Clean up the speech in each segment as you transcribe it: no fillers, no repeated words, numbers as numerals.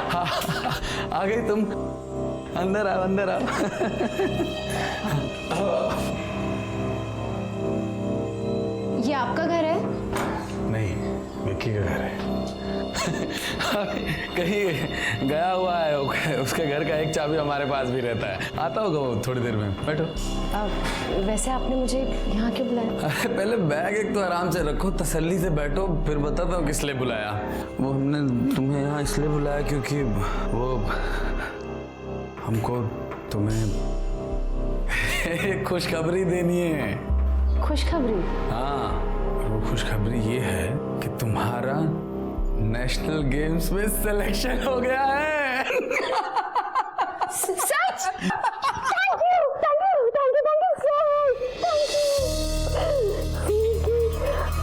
हाँ, आ गई तुम। अंदर आओ, अंदर आओ। ये आपका घर है? नहीं, विक्की का घर है। कहीं गया हुआ है, उसके घर का एक चाबी हमारे पास भी रहता है। आता होगा वो थोड़ी देर में। बैठो। वैसे आपने मुझे यहाँ क्यों बुलाया? अरे पहले बैग एक तो आराम से रखो, तसल्ली से बैठो, फिर बताता हूँ किस लिए बुलाया। वो हमने तुम्हें यहाँ इसलिए बुलाया क्योंकि वो हमको तुम्हें एक खुशखबरी देनी है। खुशखबरी? हाँ, वो खुशखबरी ये है कि तुम्हारा नेशनल गेम्स में सिलेक्शन हो गया है। सच? Thank you, thank you, thank you, thank you so much,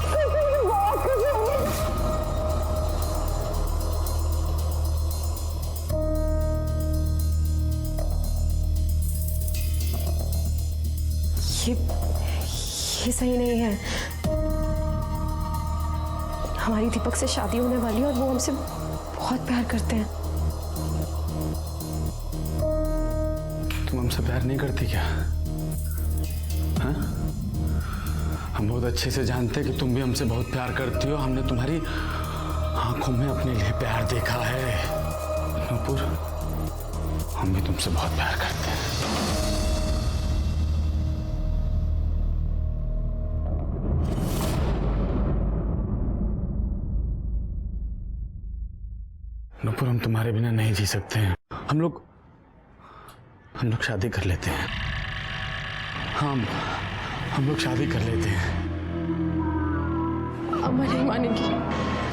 thank you, बहुत खुश हूँ। ये सही नहीं है। हमारी दीपक से शादी होने वाली है और वो हमसे बहुत प्यार करते हैं। तुम हमसे प्यार नहीं करती क्या? हाँ? हम बहुत अच्छे से जानते हैं कि तुम भी हमसे बहुत प्यार करती हो। हमने तुम्हारी आंखों में अपने लिए प्यार देखा है। नूपुर, हम भी तुमसे बहुत प्यार करते हैं। नूपुर, हम तुम्हारे बिना नहीं जी सकते हैं। हम लोग शादी कर लेते हैं। हम लोग शादी कर लेते हैं। अम्मा नहीं मानेगी,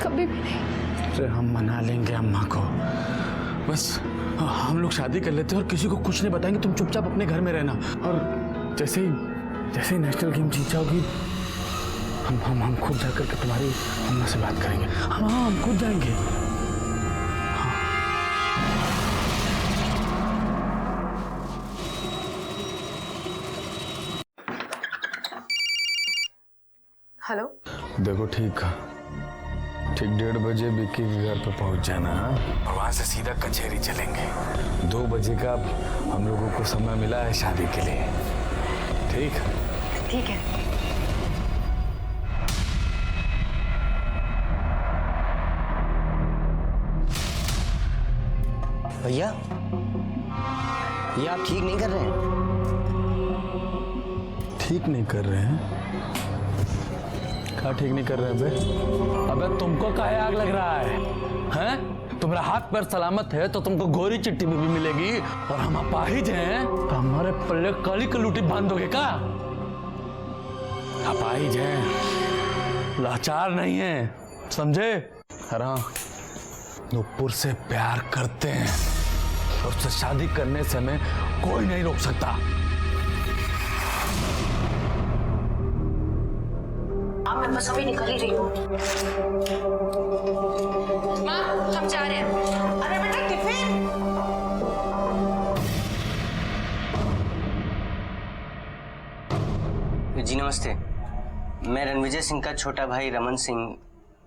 कभी भी नहीं। अरे हम मना लेंगे अम्मा को। बस हम लोग शादी कर लेते हैं और किसी को कुछ नहीं बताएंगे। तुम चुपचाप अपने घर में रहना और जैसे ही नेशनल गेम जीत जाओगी हम खुद जाकर के तुम्हारी अम्मा से बात करेंगे। हाँ, हम खुद जाएंगे। हेलो। देखो, ठीक 1:30 बजे विक्की के घर पे पहुंच जाना और वहां से सीधा कचहरी चलेंगे। 2 बजे का हम लोगों को समय मिला है शादी के लिए। ठीक? ठीक है। भैया, ये आप ठीक नहीं कर रहे हैं। ठीक नहीं कर रहे हैं? क्या ठीक नहीं कर रहे हैं? अबे तुमको काहे आग लग रहा है? हैं? तुम्हारा हाथ पैर सलामत है तो तुमको गोरी चिट्ठी भी मिलेगी और हम अपाहिज हैं तो हमारे पल्ले काली कलूटी बांध दोगे क्या? अपाहिज हैं, लाचार नहीं है, समझे? हाँ, नूपुर से प्यार करते हैं और उससे शादी करने से हमें कोई नहीं रोक सकता। मैं बस अभी निकल ही रही हूँ। माँ, हम जा रहे हैं। अरे बेटा, टिफिन। जी नमस्ते, मैं रणविजय सिंह का छोटा भाई रमन सिंह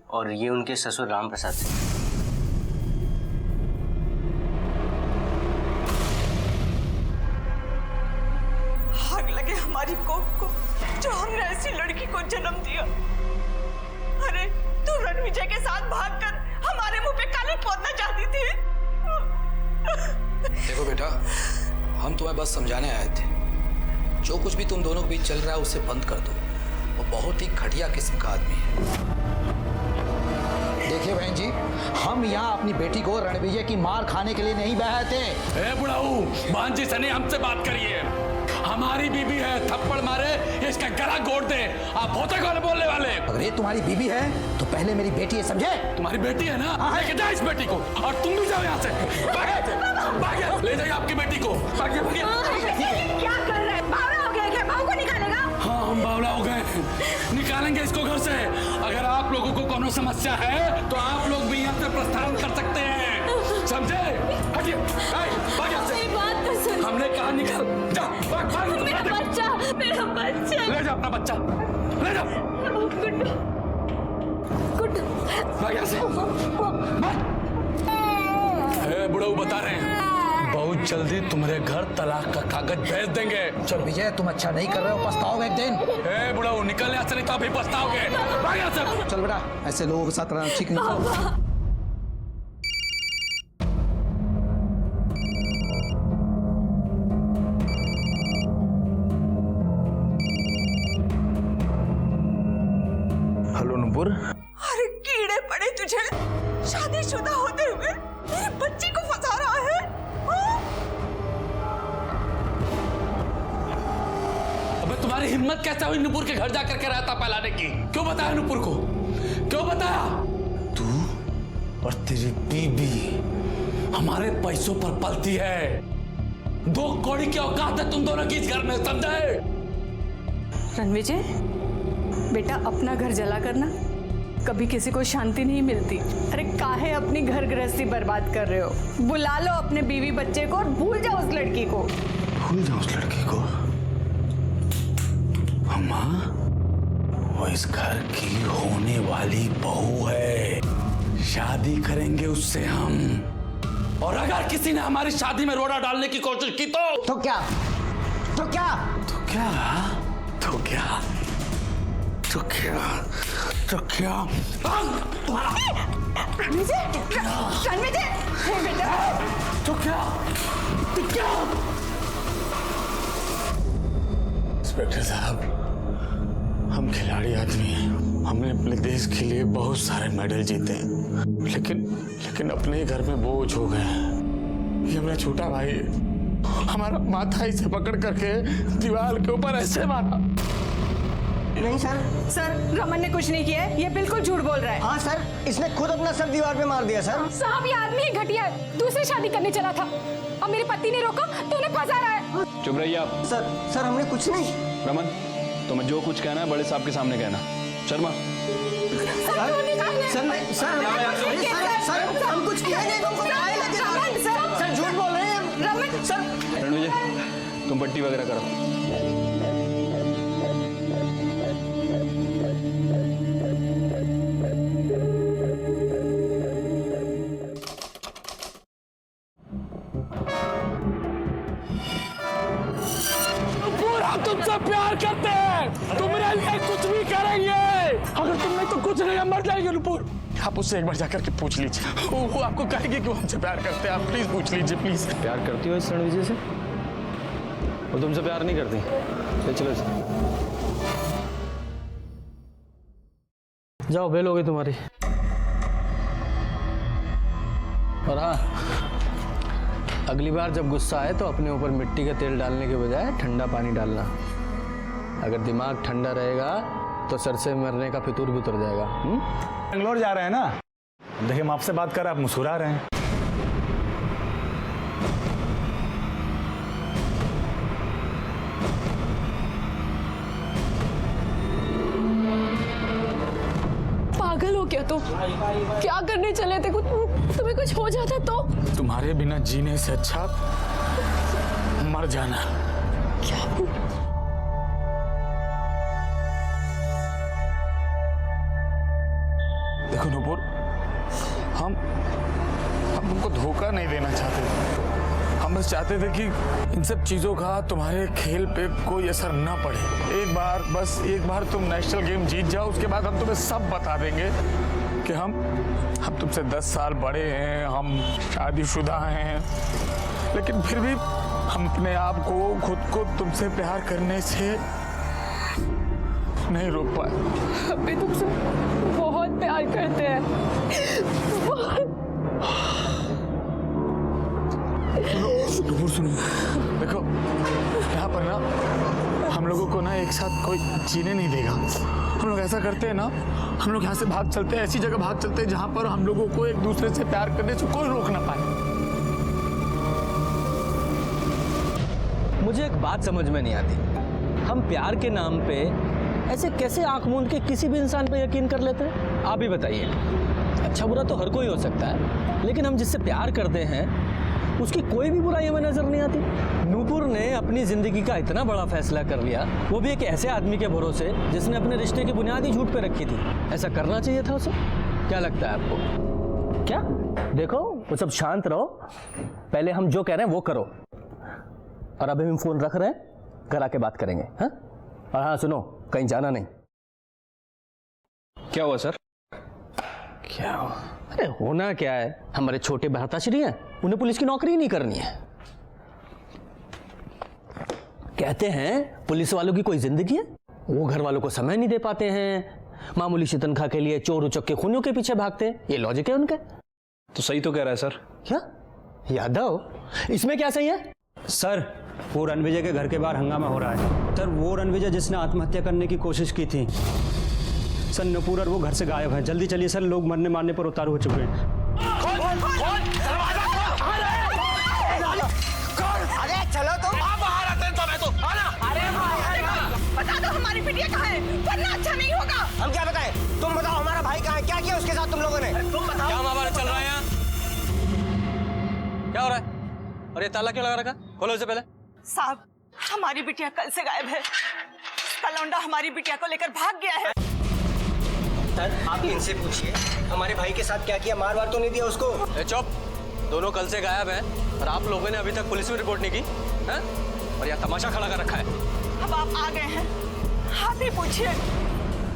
और ये उनके ससुर राम प्रसाद सिंह। आग लगे हमारी कोख को, जो हमने ऐसी लड़की को जन्म दिया। अरे तू रणविजय के साथ भागकर हमारे मुंह पे काली पोतना चाहती थी। देखो बेटा, हम तुम्हें बस समझाने आए थे। जो कुछ भी तुम दोनों के बीच चल रहा है उसे बंद कर दो। वो बहुत ही घटिया किस्म का आदमी है। देखिए बहन जी, हम यहाँ अपनी बेटी को रणविजय की मार खाने के लिए नहीं बहाए थे। ए बुढ़ाऊ, भांजी से नहीं हमसे बात करिए। हमारी बीबी है, थप्पड़ मारे इसका गला घोट दे। आप होते कौन बोलने वाले? अगर ये तुम्हारी बीबी है तो पहले मेरी बेटी है, समझे? तुम्हारी बेटी है ना? लेके जाओ इस बेटी को और तुम भी जाओ यहाँ से। भागे, ले जाइए आपकी बेटी को। भागे। क्या कर रहे हैं? बावला हो गया क्या? बहू को निकालेगा? हाँ, हम बावला हो गए, निकालेंगे इसको घर से। अगर आप लोगों को कोनो समस्या है तो आप लोग भी यहाँ से प्रस्थान कर सकते हैं, समझे? हटिए, भाग यहाँ से। हमने कहा निकल जा। मेरा बच्चा, मेरा बच्चा। ले जा अपना बच्चा, ले जा। गुड्डू, भाग यहाँ से। जल्दी तुम्हारे घर तलाक का कागज भेज देंगे। चल विजय, तुम अच्छा नहीं कर रहे हो, पछताओगे एक दिन। ए बुढ़ाओ, निकल यहाँ से नहीं तो अभी पछताओगे। भाग यहाँ से। चल बेटा, ऐसे लोगों के साथ रहना ठीक नहीं। हेलो नुपुर। अरे कीड़े पड़े तुझे, शादीशुदा होते हुए मेरे बच्ची को फंसा रहा है। हाँ? अबे तुम्हारी हिम्मत कैसे हुई नुपुर के घर जाकर के रायता फैलाने की? क्यों बताया नुपुर को? क्यों बताया? तू और तेरी बीबी हमारे पैसों पर पलती है। 2 कौड़ी की औकात है तुम दोनों की इस घर में, समझे? रणविजय बेटा, अपना घर जला करना कभी किसी को शांति नहीं मिलती। अरे काहे अपनी घर गृहस्थी बर्बाद कर रहे हो? बुला लो अपने बीवी बच्चे को और भूल जाओ उस लड़की को। भूल जाओ उस लड़की को? अम्मा, वो इस घर की होने वाली बहू है। शादी करेंगे उससे हम। और अगर किसी ने हमारी शादी में रोड़ा डालने की कोशिश की तो क्या? तो क्या? तो क्या? तो क्या? तो क्या? तो क्या? रणविजय, रणविजय, हे बेटा। तो क्या? तो क्या? इंस्पेक्टर साहब, हम खिलाड़ी आदमी हैं। हमने अपने देश के लिए बहुत सारे मेडल जीते हैं, लेकिन अपने ही घर में बोझ हो गए हैं। ये मेरा छोटा भाई है। हमारा माथा इसे पकड़ करके दीवार के ऊपर ऐसे मारा। नहीं सर। सर, रमन ने कुछ नहीं किया है, ये बिल्कुल झूठ बोल रहा है। हाँ सर, इसने खुद अपना सर दीवार पे मार दिया सर। साहब, ये आदमी ही घटिया है, दूसरी शादी करने चला था और मेरे पति ने रोका तो उन्हें फंसा रहा है। चुप रहिए आप। सर हमने कुछ नहीं। रमन, तुम्हें जो कुछ कहना है बड़े साहब के सामने कहना। शर्मा, सर हम कुछ किया नहीं। सर झूठ बोल रहे हैं सर। रणविजय, तुम पट्टी वगैरह करो। तुमसे प्यार करते हैं, तुम्हारे लिए कुछ भी करेंगे। अगर तुमने तो कुछ नहीं, मर जाएंगे नुपुर। आप उससे एक बार जाकर के पूछ लीजिए, वो आपको कहेंगे कि वो हमसे प्यार करते हैं। आप प्लीज पूछ लीजिए, प्लीज। प्यार करती हो इस रणविजय से? वो तुमसे प्यार नहीं करती? चलो जाओ, बेल हो गई तुम्हारी। और हाँ, अगली बार जब गुस्सा आए तो अपने ऊपर मिट्टी का तेल डालने के बजाय ठंडा पानी डालना। अगर दिमाग ठंडा रहेगा तो सर से मरने का फितूर भी उतर जाएगा। बेंगलोर जा रहे हैं ना? देखिए, हम आपसे बात कर रहे हैं, आप मुस्कुरा रहे हैं। पागल हो क्या तुम? क्या करने चले थे? तुम्हें कुछ हो जाता तो? तुम्हारे बिना जीने से अच्छा मर जाना। क्या? देखो नुपुर, हम तुमको धोखा नहीं देना चाहते। हम बस चाहते थे कि इन सब चीजों का तुम्हारे खेल पे कोई असर ना पड़े। एक बार तुम नेशनल गेम जीत जाओ, उसके बाद हम तुम्हें सब बता देंगे कि हम तुमसे 10 साल बड़े हैं, हम शादीशुदा हैं, लेकिन फिर भी हम अपने आप को, खुद को तुमसे प्यार करने से नहीं रोक पाए। हम भी तुमसे बहुत प्यार करते हैं, बहुत। सुनो, देखो यहाँ पर ना हम लोगों को ना एक साथ कोई जीने नहीं देगा। हम लोग ऐसा करते हैं ना, हम लोग यहाँ से भाग चलते हैं, ऐसी जगह भाग चलते हैं जहाँ पर हम लोगों को एक दूसरे से प्यार करने से कोई रोक ना पाए। मुझे एक बात समझ में नहीं आती, हम प्यार के नाम पे ऐसे कैसे आंख मूंद के किसी भी इंसान पे यकीन कर लेते हैं? आप ही बताइए। अच्छा बुरा तो हर कोई हो सकता है, लेकिन हम जिससे प्यार करते हैं उसकी कोई भी बुराई हमें नजर नहीं आती। नूपुर ने अपनी जिंदगी का इतना बड़ा फैसला कर लिया, वो भी एक ऐसे आदमी के भरोसे जिसने अपने रिश्ते की बुनियादी झूठ पे रखी थी। ऐसा करना चाहिए था उसे। क्या लगता है आपको? क्या देखो, वो सब शांत रहो, पहले हम जो कह रहे हैं वो करो। और अभी हम फोन रख रहे हैं, घर आके बात करेंगे। हाँ, और हाँ सुनो, कहीं जाना नहीं। क्या हुआ सर? क्या हुआ? अरे होना क्या है, हमारे छोटे भ्राताश्री हैं, उन्हें पुलिस की नौकरी ही नहीं करनी है। कहते हैं पुलिस वालों की कोई जिंदगी है, वो घर वालों को समय नहीं दे पाते हैं, मामूली सी तनख्वाह के लिए चोर उचक्के खूनियों के पीछे भागते हैं। ये लॉजिक है उनका। तो सही तो कह रहा है सर। क्या यादव, इसमें क्या सही है? सर वो रणविजय के घर के बाहर हंगामा हो रहा है। सर वो रणविजय जिसने आत्महत्या करने की कोशिश की थी सर, नूपुर और वो घर से गायब है। जल्दी चलिए सर, लोग मरने मारने पर उतारू हो चुके हैं। अरे चलो तुम बाहर आते हैं तो मैं तो बता दो हमारी बिटिया कहाँ है, वरना अच्छा नहीं होगा। हम क्या बताएं? तुम बताओ हमारा भाई कहाँ है, क्या किया उसके साथ तुम लोगों ने? तुम बताओ। क्या मामला चल रहा है यहाँ? क्या हो रहा है? और ये ताला क्यों लगा रखा? खोलो इसे पहले। साहब हमारी बिटिया कल से गायब है। कलौंडा हमारी बिटिया को लेकर भाग गया है। सर आप इनसे पूछिए हमारे भाई के साथ क्या किया, मार वार तो नहीं दिया उसको? चुप, दोनों कल से गायब हैं और आप लोगों ने अभी तक पुलिस में रिपोर्ट नहीं की है? और यह तमाशा खड़ा कर रखा है। अब आप आ गए हैं, आप ही पूछिए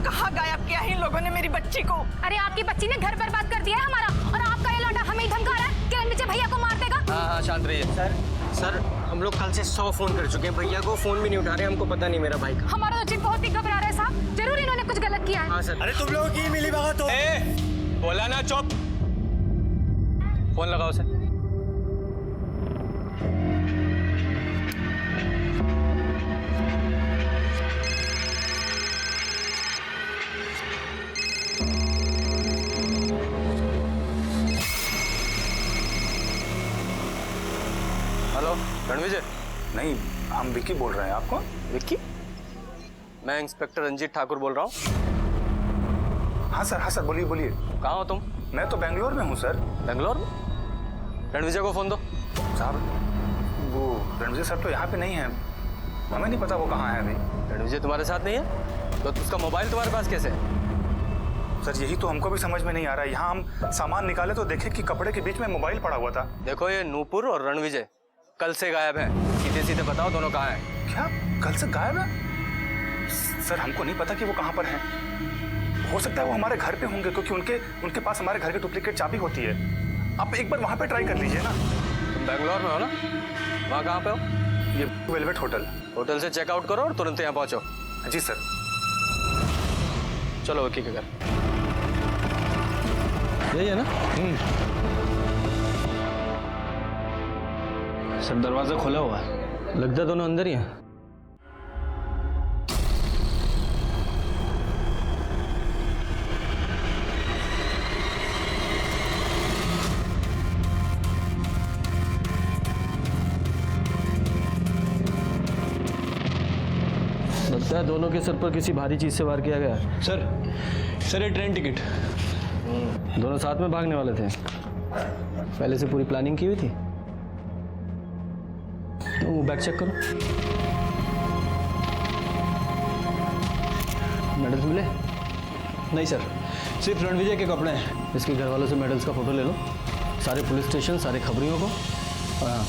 कहाँ गायब किया है इन लोगों ने मेरी बच्ची को। अरे आपकी बच्ची ने घर बर्बाद कर दिया है हमारा, और आपका ये लौंडा हमें धमका रहा है कि रणविजय भैया को मार देगा। हाँ शांत रहिए। सर हम लोग कल से 100 फोन कर चुके हैं, भैया को फोन भी नहीं उठा रहे, हमको पता नहीं मेरा भाई का। हमारा तो चित बहुत ही घबरा रहा है साहब, जरूर इन्होंने कुछ गलत किया है। हाँ सर। अरे तुम लोगों की मिली भगत हो। बोला ना चुप, फोन लगाओ उसे। हेलो रणविजय। नहीं, हम विक्की बोल रहे हैं। आप कौन? विक्की? मैं इंस्पेक्टर रंजीत ठाकुर बोल रहा हूँ। हाँ सर बोलिए बोलिए। कहाँ हो तुम? मैं तो बेंगलोर में हूँ सर। बेंगलोर में? रणविजय को फोन दो। साहब वो रणविजय सर तो यहाँ पे नहीं है, हमें नहीं पता वो कहाँ है अभी। रणविजय तुम्हारे साथ नहीं है तो उसका मोबाइल तुम्हारे पास कैसे है? सर यही तो हमको भी समझ में नहीं आ रहा है। यहाँ हम सामान निकाले तो देखे कि कपड़े के बीच में मोबाइल पड़ा हुआ था। देखो ये नूपुर और रणविजय कल से गायब है, सीधे सीधे बताओ दोनों कहाँ हैं? क्या कल से गायब है? सर हमको नहीं पता कि वो कहाँ पर हैं। हो सकता है वो हमारे घर पे होंगे, क्योंकि उनके पास हमारे घर की डुप्लीकेट चाबी होती है। आप एक बार वहाँ पे ट्राई कर लीजिए ना। तुम बेंगलोर में हो ना? वहाँ कहाँ पे हो? ये वेलवेट होटल। होटल से चेकआउट करो और तुरंत यहाँ पहुँचो। जी सर। चलो विक्की के घर। यही है ना? सब दरवाजा खुला हुआ है, लगता दोनों अंदर ही हैं। लगता है दोनों के सर पर किसी भारी चीज से वार किया गया है। सर ये ट्रेन टिकट। दोनों साथ में भागने वाले थे, पहले से पूरी प्लानिंग की हुई थी। तो वो बैग चेक करो, मेडल्स मिले? नहीं सर, सिर्फ रणविजय के कपड़े हैं। इसके घर वालों से मेडल्स का फोटो ले लो, सारे पुलिस स्टेशन, सारे खबरियों को, और हाँ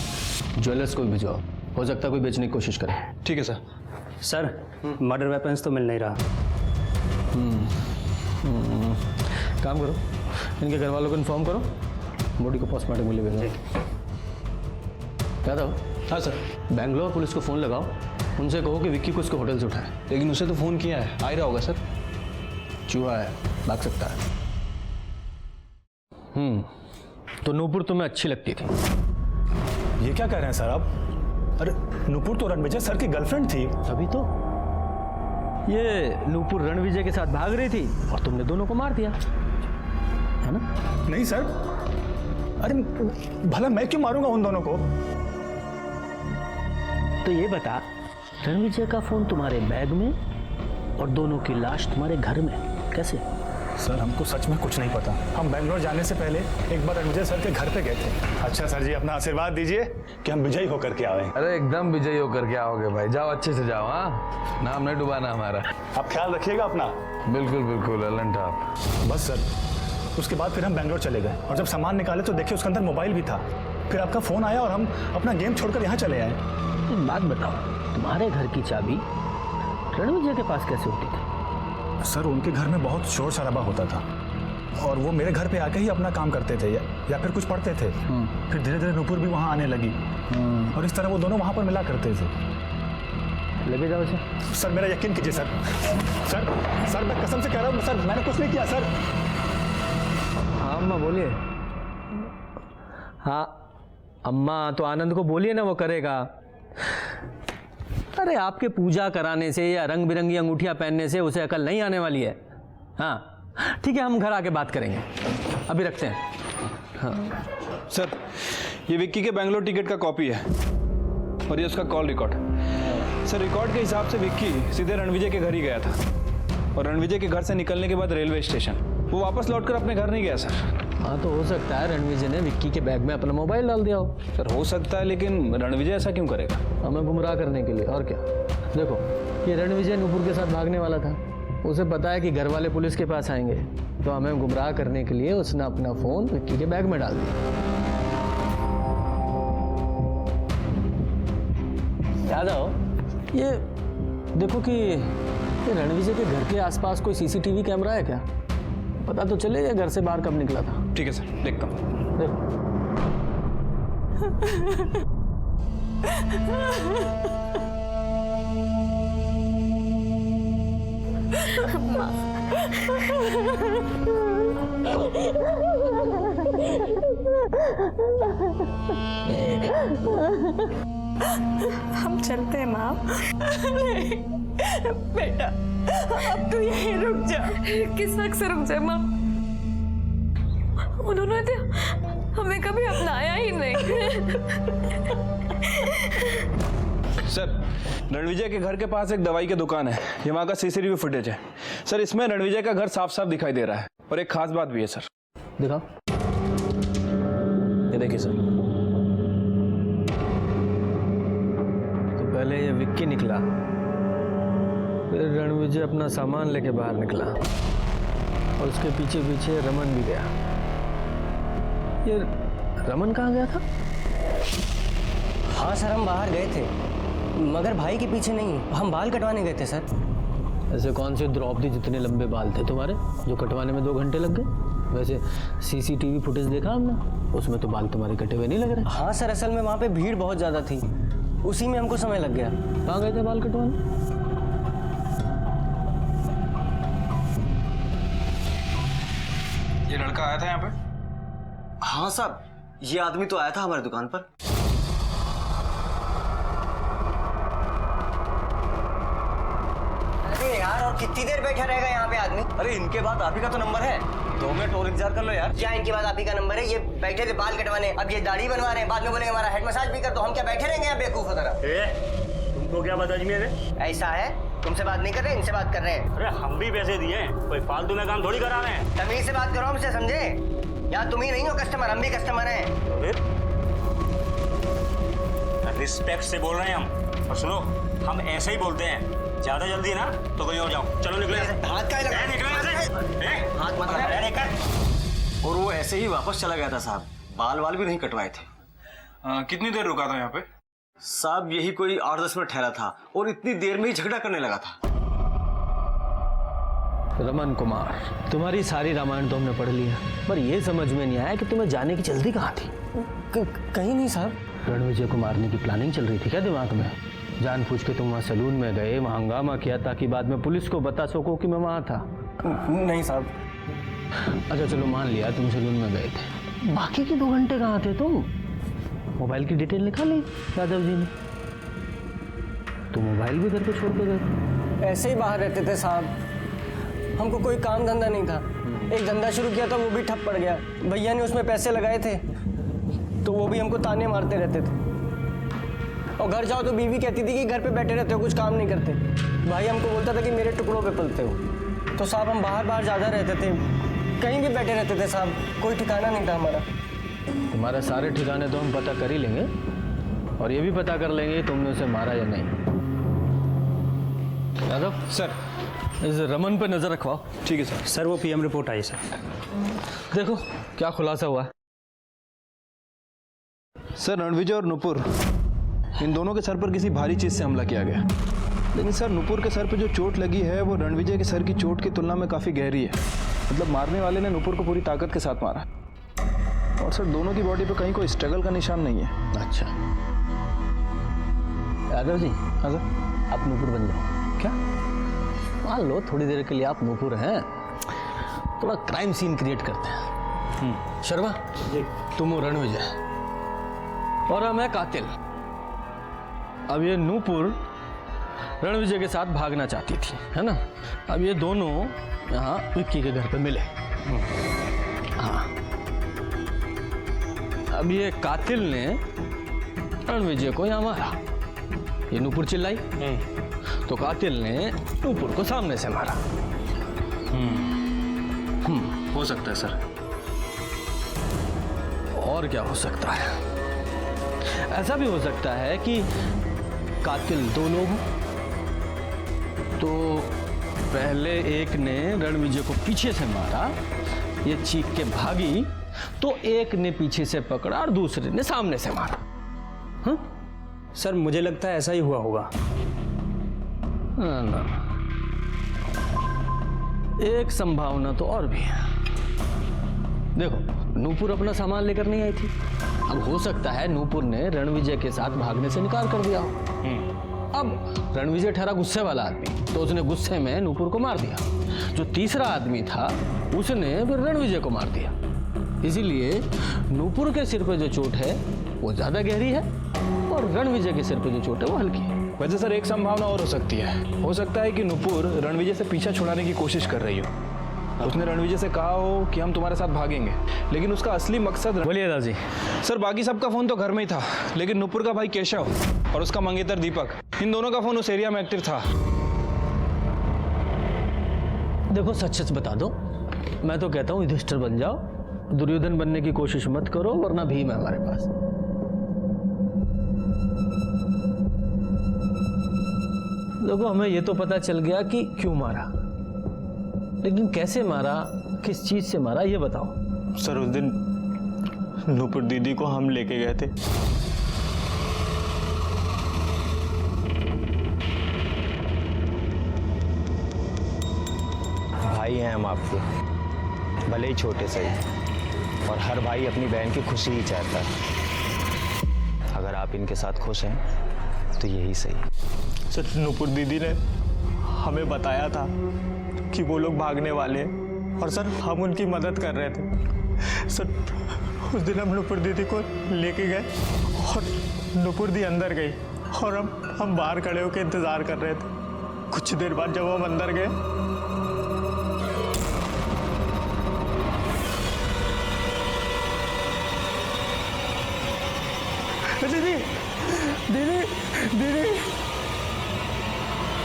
ज्वेलर्स को भी भिजवाओ, हो सकता है कोई बेचने की कोशिश करे। ठीक है सर। सर मर्डर वेपन्स तो मिल नहीं रहा। काम करो, इनके घर वालों को इन्फॉर्म करो, बॉडी को पोस्टमार्टम के लिए भेजो। क्या था? हाँ सर। बैंगलोर पुलिस को फ़ोन लगाओ, उनसे कहो कि विक्की को उसके होटल से उठाए। लेकिन उसे तो फ़ोन किया है, आ ही रहा होगा सर। चूहा है, भाग सकता है। तो नूपुर तुम्हें अच्छी लगती थी? ये क्या कह रहे हैं सर आप? अरे नूपुर तो रणविजय सर की गर्लफ्रेंड थी। तभी तो ये नूपुर रणविजय के साथ भाग रही थी और तुमने दोनों को मार दिया, है ना? नहीं सर, अरे भला मैं क्यों मारूंगा उन दोनों को? तो ये बता, रणविजय का फोन तुम्हारे बैग में और दोनों की लाश तुम्हारे घर में, कैसे? सर हमको सच में कुछ नहीं पता। हम बेंगलोर जाने से पहले एक बार रणविजय सर के घर पे गए थे। अच्छा सर जी, अपना आशीर्वाद दीजिए कि हम विजयी होकर के आए। अरे एकदम विजयी होकर के आओगे भाई, जाओ अच्छे से जाओ। हाँ, नाम नहीं डुबाना हमारा। आप ख्याल रखिएगा अपना। बिल्कुल बिल्कुल अलन टॉप। बस सर, उसके बाद फिर हम बेंगलोर चले गए और जब सामान निकाले तो देखिए उसके अंदर मोबाइल भी था। फिर आपका फ़ोन आया और हम अपना गेम छोड़कर यहाँ चले आए। एक बात बताओ, तुम्हारे घर की चाबी रणविजय के पास कैसे होती थी? सर उनके घर में बहुत शोर शराबा होता था और वो मेरे घर पे आके ही अपना काम करते थे या फिर कुछ पढ़ते थे। फिर धीरे धीरे नुपुर भी वहाँ आने लगी और इस तरह वो दोनों वहाँ पर मिला करते थे। लगे जाओ इसे। सर मेरा यकीन कीजिए सर। सर सर मैं कसम से कह रहा हूँ सर, मैंने कुछ नहीं किया सर। हाँ अम्मा बोलिए। हाँ अम्मा तो आनंद को बोलिए ना, वो करेगा। अरे आपके पूजा कराने से या रंग बिरंगी अंगूठियां पहनने से उसे अकल नहीं आने वाली है। हाँ ठीक है, हम घर आके बात करेंगे, अभी रखते हैं। हाँ सर ये विक्की के बेंगलोर टिकट का कॉपी है और ये उसका कॉल रिकॉर्ड। सर रिकॉर्ड के हिसाब से विक्की सीधे रणविजय के घर ही गया था और रणविजय के घर से निकलने के बाद रेलवे स्टेशन वो वापस लौटकर अपने घर नहीं गया सर। हाँ तो हो सकता है रणविजय ने विक्की के बैग में अपना मोबाइल डाल दिया हो। सर हो सकता है, लेकिन रणविजय ऐसा क्यों करेगा? हमें गुमराह करने के लिए, और क्या। देखो ये रणविजय नुपुर के साथ भागने वाला था, उसे पता है कि घर वाले पुलिस के पास आएंगे, तो हमें गुमराह करने के लिए उसने अपना फोन विक्की के बैग में डाल दिया। यादव ये देखो कि ये रणविजय के घर के आसपास कोई सीसीटीवी कैमरा है क्या? पता तो चले ये घर से बाहर कब निकला था। ठीक है सर, देखता हूँ। देखो हम चलते हैं माँ। नहीं बेटा, अब तू यहीं रुक जा। किस हक से रुक जाए माँ? उन्होंने तो हमें कभी अपनाया ही नहीं। सर रणविजय के घर के पास एक दवाई की दुकान है, ये वहाँ का सीसीटीवी फुटेज है सर। इसमें रणविजय का घर साफ साफ दिखाई दे रहा है और एक खास बात भी है सर। दिखाओ। ये देखिए सर। तो पहले ये विक्की निकला, फिर रणविजय अपना सामान लेके बाहर निकला और उसके पीछे पीछे रमन भी गया। ये रमन कहाँ गया था? हाँ सर हम बाहर गए थे, मगर भाई के पीछे नहीं, हम बाल कटवाने गए थे सर। ऐसे कौन से द्रौपदी जितने लंबे बाल थे तुम्हारे जो कटवाने में 2 घंटे लग गए? वैसे सीसीटीवी फुटेज देखा हमने, उसमें तो बाल तुम्हारे कटे हुए नहीं लग रहे। हाँ सर असल में वहाँ पे भीड़ बहुत ज़्यादा थी, उसी में हमको समय लग गया। कहाँ गए थे बाल कटवाने? ये लड़का आया था यहाँ पे? हाँ साहब, ये आदमी तो आया था हमारी दुकान पर। अरे यार और कितनी देर बैठा रहेगा यहाँ पे आदमी? अरे इनके बाद आप ही का तो नंबर है, 2 मिनट और इंतजार कर लो यार। क्या इनके बाद आप ही का नंबर है? ये बैठे थे बाल कटवाने, अब ये दाढ़ी बनवा रहे हैं, बाद में बोलेंगे हमारा हेड मसाज भी कर दो। हम क्या बैठे रहेंगे यहाँ बेवकूफ तरह? तुमको क्या पता अजमेर है? ऐसा है, तुमसे बात नहीं कर रहे, इनसे बात कर रहे हैं। अरे हम भी पैसे दिए, कोई फालतू में काम थोड़ी करा रहे हैं। तमीज से बात करो हमसे, समझे? यार तुम ही नहीं हो कस्टमर, हम भी कस्टमर हैं। रिस्पेक्ट से बोल रहे हैं हम, और सुनो हम ऐसे ही बोलते हैं। ज्यादा जल्दी है ना तो कहीं और जाओ। चलो निकले। हाथ का लगा, हाथ मत लगा। और वो ऐसे ही वापस चला गया था साहब, बाल वाल भी नहीं कटवाए थे। कितनी देर रुका था यहाँ पे? साहब यही कोई 8-10 मिनट ठहरा था और इतनी देर में ही झगड़ा करने लगा था। रमन कुमार, तुम्हारी सारी रामायण तो हमने पढ़ लिया, पर यह समझ में नहीं आया कि तुम्हें जाने की जल्दी कहाँ थी? कहीं नहीं साहब। रणविजय को मारने की प्लानिंग चल रही थी क्या दिमाग में? जानबूझ के तुम वहाँ सैलून में गए, वहाँ हंगामा किया ताकि बाद में पुलिस को बता सको कि मैं वहाँ था? नहीं साहब। अच्छा चलो मान लिया तुम सैलून में गए थे, बाकी के 2 घंटे कहाँ थे तुम? मोबाइल की डिटेल निकाली यादव जी ने, तो मोबाइल भी घर पे छोड़ के गए? ऐसे ही बाहर रहते थे साहब, हमको कोई काम धंधा नहीं था। एक धंधा शुरू किया था वो भी ठप पड़ गया, भैया ने उसमें पैसे लगाए थे तो वो भी हमको ताने मारते रहते थे। और घर जाओ तो बीवी कहती थी कि घर पे बैठे रहते हो, कुछ काम नहीं करते। भाई हमको बोलता था कि मेरे टुकड़ों पे पलते हो। तो साहब हम बाहर ज़्यादा रहते थे, कहीं भी बैठे रहते थे साहब, कोई ठिकाना नहीं था हमारा। तुम्हारे सारे ठिकाने तो हम पता कर ही लेंगे और ये भी पता कर लेंगे कि तुमने उसे मारा या नहीं। यादव सर, इस रमन पे नजर रखवाओ। ठीक है सर। सर वो पीएम रिपोर्ट आई सर। देखो क्या खुलासा हुआ। सर रणविजय और नुपुर इन दोनों के सर पर किसी भारी चीज से हमला किया गया। लेकिन सर नुपुर के सर पे जो चोट लगी है वो रणविजय के सर की चोट की तुलना में काफी गहरी है। मतलब मारने वाले ने नुपुर को पूरी ताकत के साथ मारा। और सर दोनों की बॉडी पे कहीं कोई स्ट्रगल का निशान नहीं है। अच्छा यादव जी। हाँ सर। आप नुपुर बन जाओ। क्या? मान लो थोड़ी देर के लिए आप नुपुर हैं, थोड़ा क्राइम सीन क्रिएट करते हैं। शर्मा तुम हो रणविजय और मैं कातिल। अब ये नुपुर रणविजय के साथ भागना चाहती थी, है ना। अब ये दोनों यहाँ विक्की के घर पे मिले। हाँ, अब ये कातिल ने रणविजय को यहाँ मारा। ये नुपुर चिल्लाई तो कातिल ने नुपुर को सामने से मारा। हो सकता है सर। और क्या हो सकता है? ऐसा भी हो सकता है कि कातिल दो लोग हों। तो पहले एक ने रणविजय को पीछे से मारा, ये चीख के भागी, तो एक ने पीछे से पकड़ा और दूसरे ने सामने से मारा। हाँ? सर मुझे लगता है ऐसा ही हुआ होगा। ना, एक संभावना तो और भी है। देखो नूपुर अपना सामान लेकर नहीं आई थी। अब हो सकता है नूपुर ने रणविजय के साथ भागने से इनकार कर दिया हो। अब रणविजय ठहरा गुस्से वाला आदमी, तो उसने गुस्से में नूपुर को मार दिया। जो तीसरा आदमी था उसने फिर रणविजय को मार दिया। इसीलिए नूपुर के सिर पे जो चोट है वो ज्यादा गहरी है और रणविजय के सिर पे जो चोट है वो हल्की है। वैसे सर एक संभावना और हो सकती है। हो सकता है कि नुपुर रणविजय से पीछा छुड़ाने की कोशिश कर रही हो। उसने रणविजय से कहा हो कि हम तुम्हारे साथ भागेंगे, लेकिन उसका असली मकसद। बोलिए दादी। सर बाकी सबका फोन तो घर में ही था, लेकिन नुपुर का भाई केशव और उसका मंगेतर दीपक, इन दोनों का फोन उस एरिया में एक्टिव था। देखो सच सच बता दो। मैं तो कहता हूँ युधिष्ठिर बन जाओ, दुर्योधन बनने की कोशिश मत करो, वरना भीम है हमारे पास। देखो हमें ये तो पता चल गया कि क्यों मारा, लेकिन कैसे मारा, किस चीज से मारा, ये बताओ। सर उस दिन नुपुर दीदी को हम लेके गए थे। भाई हैं हम आपके, भले ही छोटे सही, और हर भाई अपनी बहन की खुशी ही चाहता है। अगर आप इनके साथ खुश हैं तो यही सही। सर नुपुर दीदी ने हमें बताया था कि वो लोग भागने वाले हैं, और सर हम उनकी मदद कर रहे थे। सर उस दिन हम नुपुर दीदी को लेके गए और नुपुर दी अंदर गई और हम बाहर खड़े होकर इंतजार कर रहे थे। कुछ देर बाद जब हम अंदर गए, दीदी दीदी दीदी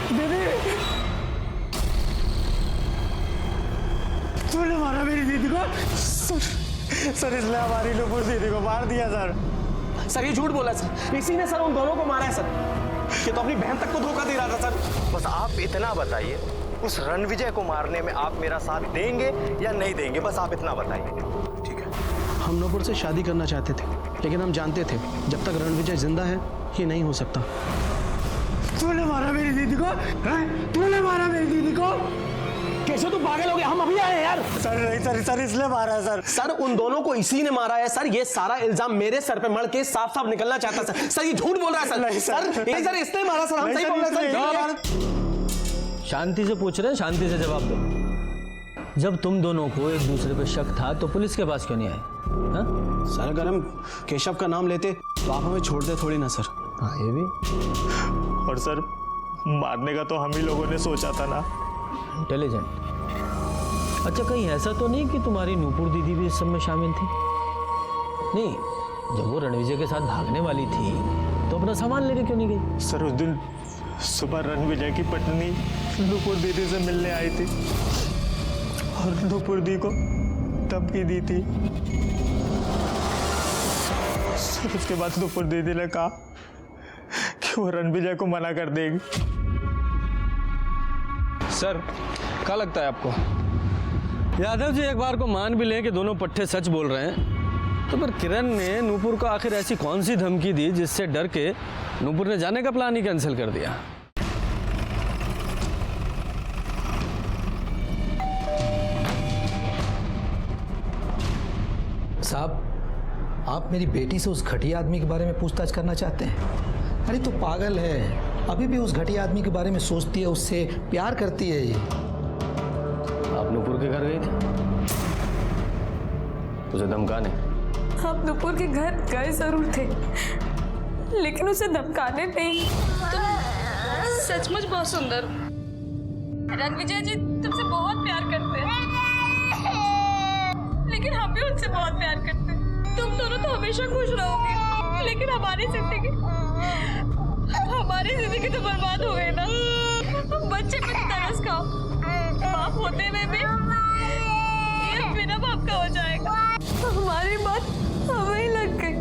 दीदी तूने मारा मेरी दीदी को। सर इसने हमारी नुपुर दीदी को मार दिया सर। सर ये झूठ बोला सर, इसी ने सर उन दोनों को मारा है सर। ये तो अपनी बहन तक को धोखा दे रहा था सर। बस आप इतना बताइए, उस रणविजय को मारने में आप मेरा साथ देंगे या नहीं देंगे, बस आप इतना बताइए। ठीक है। हम नुपुर से शादी करना चाहते थे, लेकिन हम जानते थे जब तक रणविजय जिंदा है ये नहीं हो सकता। तूने मारा मेरी दीदी को? तूने मारा मेरी दीदी को? कैसे तू पागल हो गया? हम अभी आए हैं यार। सर नहीं सर इसलिए मारा है सर। सर उन दोनों को इसी ने मारा है सर। ये सारा इल्जाम मेरे सर पे मड़ के साफ साफ निकलना चाहता सर। सर ये झूठ बोल रहा है सर। नहीं सर इसने मारा सर, हम सही बोल रहे हैं सर। शांति से पूछ रहे हैं, शांति से जवाब दो। जब तुम दोनों को एक दूसरे पे शक था तो पुलिस के पास क्यों नहीं आए? सर अगर हम केशव का नाम लेते तो आप हमें छोड़ते थोड़ी ना सर। हाँ ये भी। और सर मारने का तो हम ही लोगों ने सोचा था ना। इंटेलिजेंट। अच्छा कहीं ऐसा तो नहीं कि तुम्हारी नुपुर दीदी भी इस सब में शामिल थी? नहीं, जब वो रणविजय के साथ भागने वाली थी तो अपना सामान लेके क्यों नहीं गई? सर उस दिन सुबह रणविजय की पत्नी नुपुर दीदी से मिलने आई थी और नुपुर दी को धमकी दी थी। सर उसके बाद नुपुर दीदी ने कहा कि वो रणविजय को मना कर देगी। सर क्या लगता है आपको? यादव जी एक बार को मान भी लें कि दोनों पट्टे सच बोल रहे हैं, तो फिर किरण ने नूपुर को आखिर ऐसी कौन सी धमकी दी जिससे डर के नूपुर ने जाने का प्लान ही कैंसिल कर दिया? साहब, आप मेरी बेटी से उस घटिया आदमी के बारे में पूछताछ करना चाहते हैं? अरे तो पागल है, अभी भी उस घटिया आदमी के बारे में सोचती है, उससे प्यार करती है ये। आप नूपुर के घर गई थी उसे धमकाने? आप नूपुर के घर गए जरूर थे, लेकिन उसे धमकाने नहीं। तुम सचमुच बहुत सुंदर हो। रणविजय जी तुमसे बहुत प्यार करते हैं, लेकिन हम भी उनसे बहुत प्यार करते हैं। तुम दोनों तो हमेशा खुश रहोगे, लेकिन हमारी जिंदगी तो बर्बाद हो गई ना। बच्चे पे तरस खाओ, बाप होते हुए भी ये बिना बाप का हो जाएगा। हमारी बात हमें ही लग गई,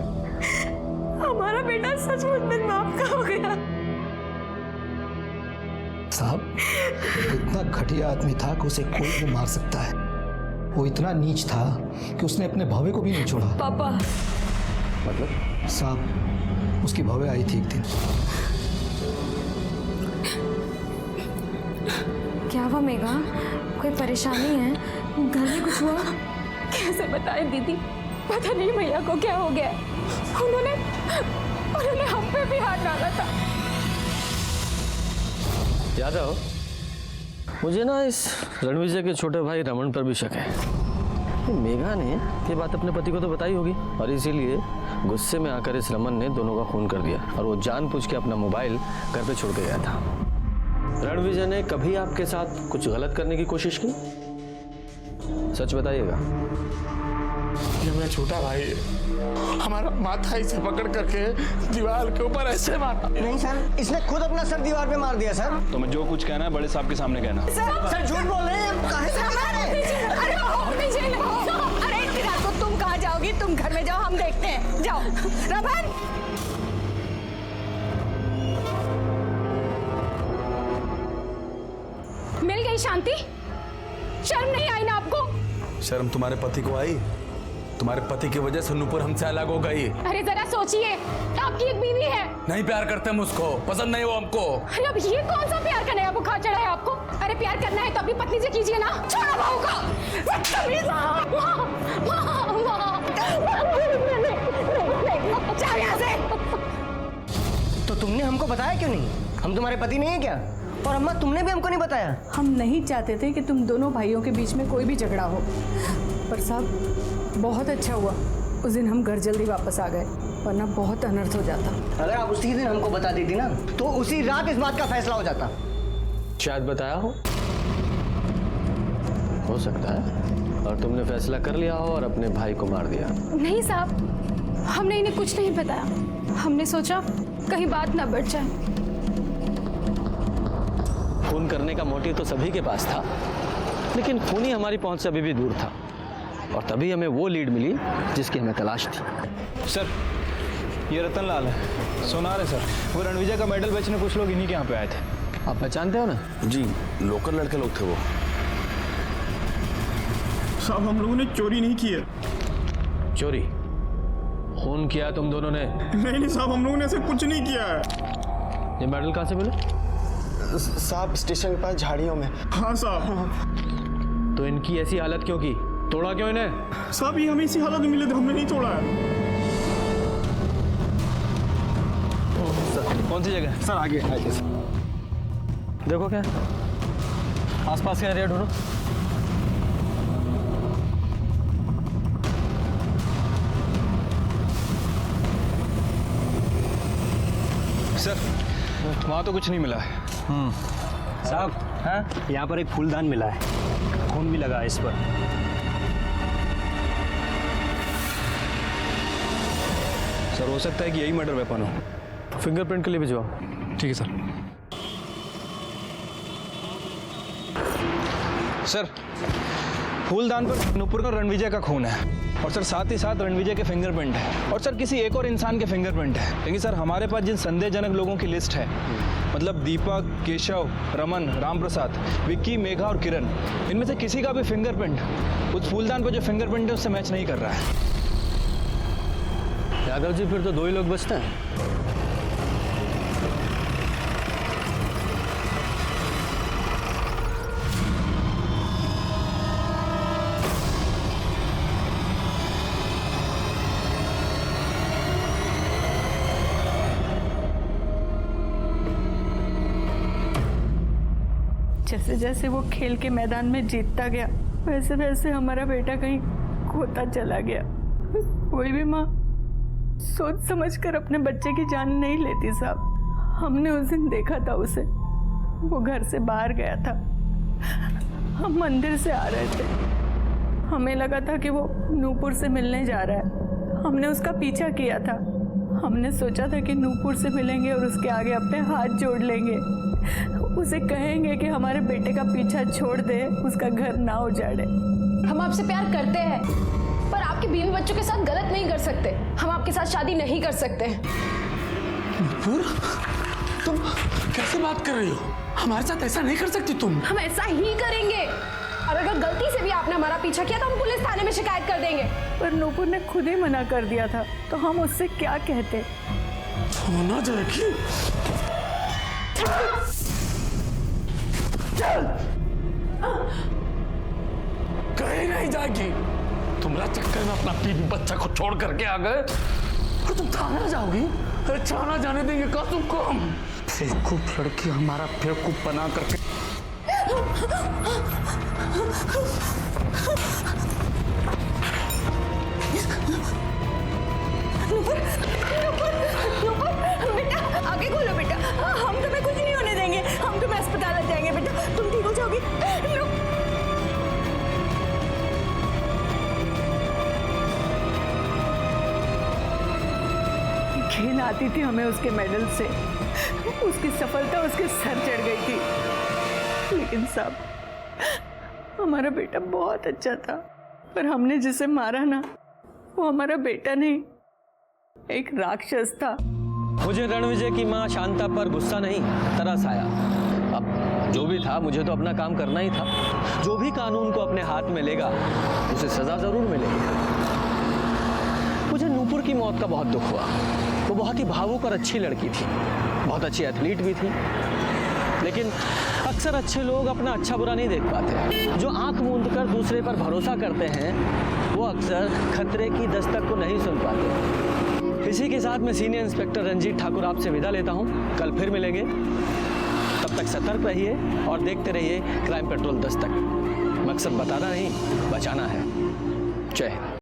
हमारा बेटा सचमुच बिन बाप का हो गया। साहब, इतना घटिया आदमी था कि उसे कोई भी मार सकता है। वो इतना नीच था कि उसने अपने भवे को भी नहीं छोड़ा। पापा मतलब? साहब, उसकी भवे आई थी एक दिन। क्या हुआ मेघा, कोई परेशानी है? घर में कुछ हुआ? कैसे बताए दीदी, पता नहीं भैया को क्या हो गया। उन्होंने हम पे भी हाथ डाला था। यादव, मुझे ना इस रणविजय के छोटे भाई रमन पर भी शक है। मेघा ने ये बात अपने पति को तो बताई होगी, और इसीलिए गुस्से में आकर इस रमन ने दोनों का खून कर दिया, और वो जानबूझ के अपना मोबाइल घर पे छोड़ के गया था। रणविजय ने कभी आपके साथ कुछ गलत करने की कोशिश की? सच बताइएगा। ये मेरा छोटा भाई हमारा माथा इसे पकड़ करके दीवार के ऊपर ऐसे मारा। नहीं सर, इसने खुद अपना सर दीवार पे मार दिया सर। तो मैं जो कुछ कहना है बड़े साहब के सामने कहना। सर झूठ बोल रहे हैं। काहे से बता रहे हैं? अरे इतनी रात को तुम कहाँ जाओगी? तुम घर में जाओ, हम देखते हैं। जाओ रमन। मिल गई शांति? शर्म नहीं आई ना आपको? शर्म तुम्हारे पति को आई? तुम्हारे पति की वजह से नूपुर हमसे अलग हो गई। अरे जरा सोचिए, आपकी एक बीवी है। नहीं प्यार करते हम उसको, पसंद नहीं वो हमको। अरे अब ये कौन सा प्यार का नया बुखार चढ़ा है आपको? अरे प्यार करना है तो अपनी पत्नी से कीजिए ना। छोड़ो बहू को। जाओ यहाँ से। तो तुमने हमको बताया क्यों नहीं? हम तुम्हारे पति नहीं है क्या? और अम्मा, तुमने भी हमको नहीं बताया। हम नहीं चाहते थे कि तुम दोनों भाइयों के बीच में कोई भी झगड़ा हो, पर साहब बहुत अच्छा हुआ उस दिन हम घर जल्दी वापस आ गए, वरना बहुत अनर्थ हो जाता। अगर आप उसी दिन हमको बता देती ना, तो उसी रात इस बात का फैसला हो जाता। शायद बताया हो सकता है, और तुमने फैसला कर लिया हो और अपने भाई को मार दिया। नहीं साहब, हमने इन्हें कुछ नहीं बताया। हमने सोचा कहीं बात ना बढ़ जाए। खून करने का मोटिव तो सभी के पास था, लेकिन खूनी हमारी पहुंच से अभी भी दूर था, और तभी हमें वो लीड मिली जिसकी हमें तलाश थी। सर, ये रतन लाल है, सोनार है सर। वो रणविजय का मेडल बेचने कुछ लोग इन्हीं के यहाँ पे आए थे। आप पहचानते हो ना? जी, लोकल लड़के लोग थे वो। साहब, हम लोगों ने चोरी नहीं की है। चोरी? खून किया तुम दोनों ने? नहीं साहब, हम लोगों ने ऐसे कुछ नहीं किया है। ये मेडल कहाँ से मिले? साहब, स्टेशन के पास झाड़ियों में। हाँ साहब। तो इनकी ऐसी हालत क्यों की? तोड़ा क्यों इन्हें? साहब, ये हमें इसी हालत में मिले थे, हमने नहीं तोड़ा है। कौन सी जगह? सर आगे। देखो क्या आसपास का एरिया ढूंढो। सर, वहाँ तो कुछ नहीं मिला है। साहब, हाँ, यहाँ पर एक फूलदान मिला है, खून भी लगा है इस पर। सर, हो सकता है कि यही मर्डर वेपन हो। फिंगरप्रिंट के लिए भिजवाओ। ठीक है सर। सर, फूलदान पर नूपुर का रणविजय का खून है, और सर साथ ही साथ रणविजय के फिंगरप्रिंट है, और सर किसी एक और इंसान के फिंगरप्रिंट है। लेकिन सर, हमारे पास जिन संदेहजनक लोगों की लिस्ट है, मतलब दीपक, केशव, रमन, राम प्रसाद, विक्की, मेघा और किरण, इनमें से किसी का भी फिंगरप्रिंट उस फूलदान पर जो फिंगरप्रिंट है उससे मैच नहीं कर रहा है। राघव जी फिर तो 2 ही लोग बचते हैं। जैसे जैसे वो खेल के मैदान में जीतता गया वैसे वैसे हमारा बेटा कहीं खोता चला गया। कोई भी माँ सोच समझकर अपने बच्चे की जान नहीं लेती साहब। हमने उस दिन देखा था उसे, वो घर से बाहर गया था। हम मंदिर से आ रहे थे, हमें लगा था कि वो नूपुर से मिलने जा रहा है। हमने उसका पीछा किया था। हमने सोचा था कि नूपुर से मिलेंगे और उसके आगे अपने हाथ जोड़ लेंगे, उसे कहेंगे कि हमारे बेटे का पीछा छोड़ दे, उसका घर ना उजाड़े। हम आपसे प्यार करते हैं पर आपके बीवी बच्चों के साथ गलत नहीं कर सकते। हम आपके साथ शादी नहीं कर सकते। नूपुर, तुम कैसे बात कर रही हो? हमारे साथ ऐसा नहीं कर सकती तुम। हम ऐसा ही करेंगे और अगर गलती से भी आपने हमारा पीछा किया तो हम पुलिस थाने में शिकायत कर देंगे। पर नूपुर ने खुद ही मना कर दिया था तो हम उससे क्या कहते? होना जाएगी। कहीं नहीं जाएगी। तुम्हारा चक्कर में अपना बीवी बच्चा को छोड़ करके आ गए और तुम थाना जाओगी? थाना जाने देंगे का तुमको हम? बेवकूफ लड़की, हमारा बेवकूफ बना करके। नूपुर, नूपुर, नूपुर, बेटा आगे खोलो बेटा। हम तुम्हें कुछ नहीं होने देंगे। हम तुम्हें अस्पताल ले जाएंगे बेटा, तुम ठीक हो जाओगी। घिन आती थी हमें उसके मेडल से, उसकी सफलता उसके सर चढ़ गई थी। लेकिन साहब, हमारा बेटा बहुत अच्छा था, पर हमने जिसे मारा ना वो हमारा बेटा नहीं, एक राक्षस था। मुझे रणविजय की मां शांता पर गुस्सा नहीं, तरस आया। अब जो भी था, मुझे तो अपना काम करना ही था। जो भी कानून को अपने हाथ में लेगा उसे सजा जरूर मिलेगी। मुझे नूपुर की मौत का बहुत दुख हुआ। वो बहुत ही भावुक और अच्छी लड़की थी, बहुत अच्छी एथलीट भी थी। लेकिन अक्सर अच्छे लोग अपना अच्छा बुरा नहीं देख पाते। जो आंख मूंद कर दूसरे पर भरोसा करते हैं वो अक्सर खतरे की दस्तक को नहीं सुन पाते। इसी के साथ मैं सीनियर इंस्पेक्टर रंजीत ठाकुर आपसे विदा लेता हूं। कल फिर मिलेंगे, तब तक सतर्क रहिए और देखते रहिए क्राइम पेट्रोल दस्तक। मकसद बताना नहीं, बचाना है। जय हिंद।